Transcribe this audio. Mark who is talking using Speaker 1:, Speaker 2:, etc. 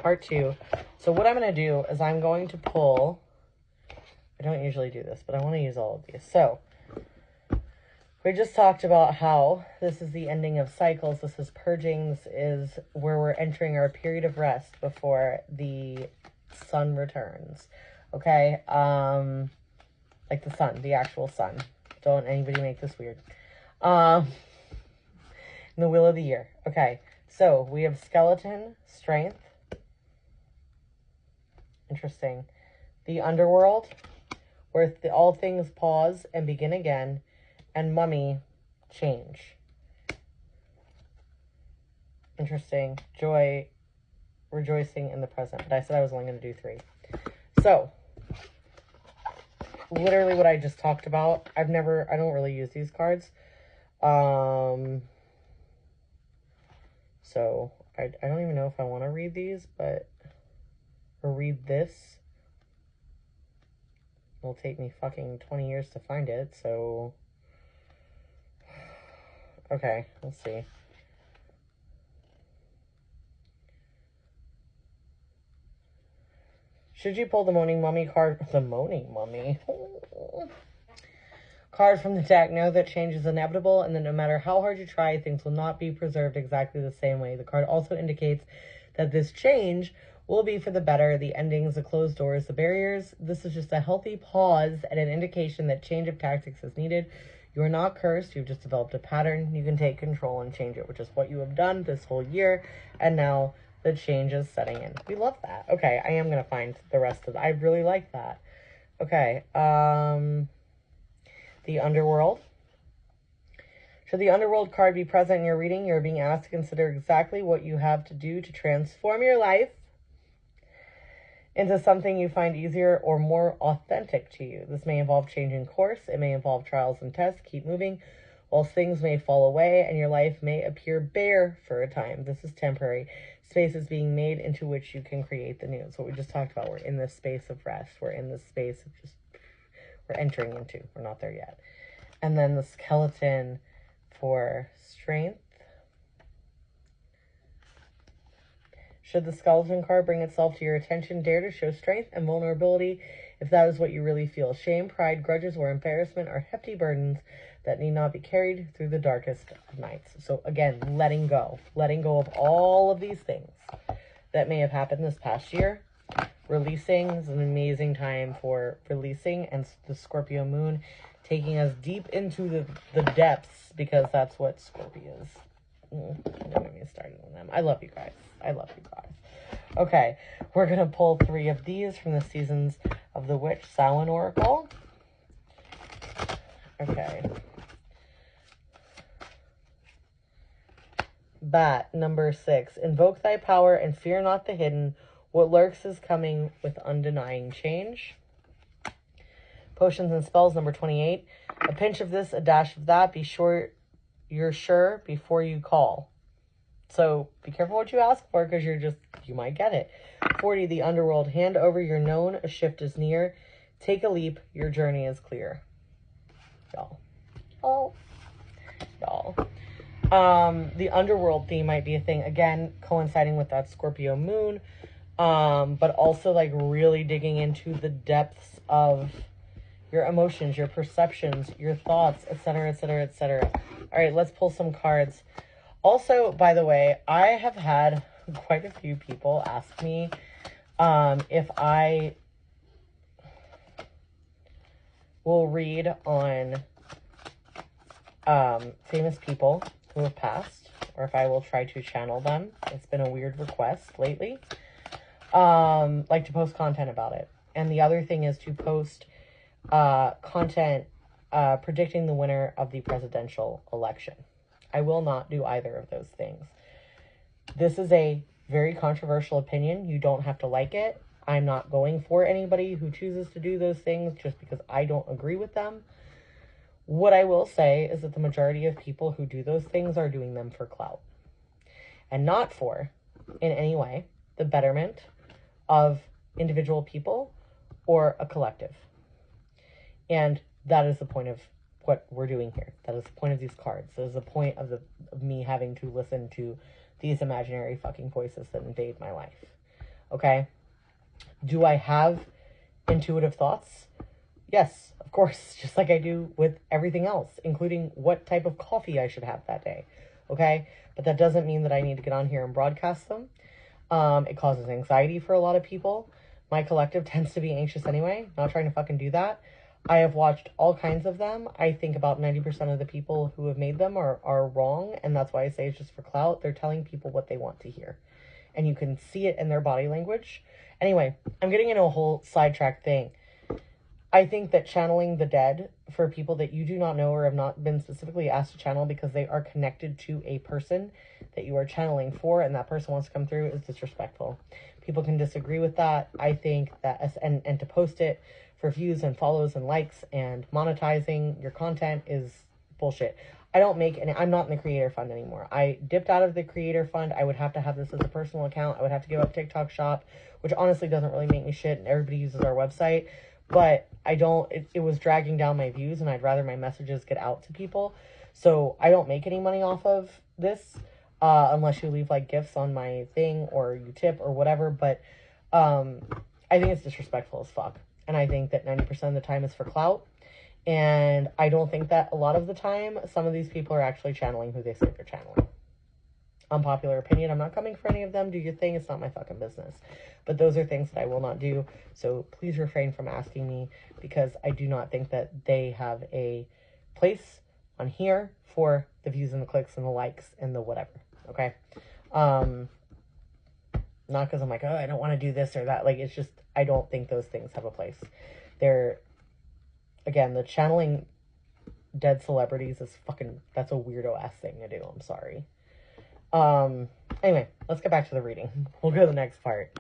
Speaker 1: part 2. So what I'm going to do is I'm going to pull, I don't usually do this, but I want to use all of these. So we just talked about how this is the ending of cycles. This is purging. This is where we're entering our period of rest before the sun returns. Okay? Like the sun, the actual sun. Don't anybody make this weird. In the wheel of the year. Okay. So we have skeleton, strength. Interesting. The underworld, where all things pause and begin again. And mummy, change. Interesting. Joy, rejoicing in the present. But I said I was only going to do 3. So, literally what I just talked about. I don't really use these cards. So, I don't even know if I want to read these, or read this. It'll take me fucking 20 years to find it, so... Okay, let's see. Should you pull the Moaning Mummy card? The Moaning Mummy? Card from the deck. Know that change is inevitable and that no matter how hard you try, things will not be preserved exactly the same way. The card also indicates that this change will be for the better. The endings, the closed doors, the barriers. This is just a healthy pause and an indication that change of tactics is needed. You are not cursed. You've just developed a pattern. You can take control and change it, which is what you have done this whole year. And now the change is setting in. We love that. Okay, I am going to find the rest of it. I really like that. Okay. The underworld. Should the underworld card be present in your reading, you're being asked to consider exactly what you have to do to transform your life into something you find easier or more authentic to you. This may involve changing course. It may involve trials and tests. Keep moving. While things may fall away and your life may appear bare for a time, this is temporary. Space is being made into which you can create the new. It's what we just talked about. We're in this space of rest. We're in this space of just, we're entering into. We're not there yet. And then the skeleton for strength. Should the skeleton card bring itself to your attention, dare to show strength and vulnerability if that is what you really feel. Shame, pride, grudges, or embarrassment are hefty burdens that need not be carried through the darkest of nights. So again, letting go of all of these things that may have happened this past year. Releasing is an amazing time for releasing, and the Scorpio moon taking us deep into the depths, because that's what Scorpio is. Don't get me started on them. I love you guys. Okay, we're going to pull 3 of these from the Seasons of the Witch Samhain Oracle. Okay. Bat, number 6. Invoke thy power and fear not the hidden. What lurks is coming with undenying change. Potions and spells, number 28. A pinch of this, a dash of that. Be sure you're sure before you call. So be careful what you ask for, because you might get it. 40, the underworld. Hand over your known, a shift is near. Take a leap, your journey is clear. Y'all. The underworld theme might be a thing. Again, coinciding with that Scorpio moon. But also like really digging into the depths of your emotions, your perceptions, your thoughts, etc., etc., etc. All right, let's pull some cards. Also, by the way, I have had quite a few people ask me if I will read on famous people who have passed, or if I will try to channel them. It's been a weird request lately. Like to post content about it. And the other thing is to post content predicting the winner of the presidential election. I will not do either of those things. This is a very controversial opinion. You don't have to like it. I'm not going for anybody who chooses to do those things just because I don't agree with them. What I will say is that the majority of people who do those things are doing them for clout, and not for, in any way, the betterment of individual people or a collective. And that is the point of what we're doing here. That is the point of these cards. That is the point of me having to listen to these imaginary fucking voices that invade my life. Okay? Do I have intuitive thoughts? Yes, of course, just like I do with everything else, including what type of coffee I should have that day. Okay? But that doesn't mean that I need to get on here and broadcast them. It causes anxiety for a lot of people. My collective tends to be anxious anyway. Not trying to fucking do that. I have watched all kinds of them. I think about 90% of the people who have made them are wrong, and that's why I say it's just for clout. They're telling people what they want to hear. And you can see it in their body language. Anyway, I'm getting into a whole sidetrack thing. I think that channeling the dead for people that you do not know or have not been specifically asked to channel because they are connected to a person that you are channeling for and that person wants to come through is disrespectful. People can disagree with that. I think that, and to post it for views and follows and likes and monetizing your content is bullshit. I don't make any, I'm not in the creator fund anymore. I dipped out of the creator fund. I would have to have this as a personal account. I would have to give up TikTok shop, which honestly doesn't really make me shit, and everybody uses our website. But I don't, it was dragging down my views, and I'd rather my messages get out to people. So I don't make any money off of this, unless you leave like gifts on my thing or you tip or whatever. But I think it's disrespectful as fuck. And I think that 90% of the time is for clout. And I don't think that a lot of the time, some of these people are actually channeling who they say they're channeling. Unpopular opinion. I'm not coming for any of them. Do your thing. It's not my fucking business. But those are things that I will not do. So please refrain from asking me, because I do not think that they have a place on here for the views and the clicks and the likes and the whatever. Okay? Not because I'm like, oh, I don't want to do this or that. Like, it's just, I don't think those things have a place. They're, again, the channeling dead celebrities is fucking, that's a weirdo ass thing to do. I'm sorry. Anyway, let's get back to the reading. We'll go to the next part.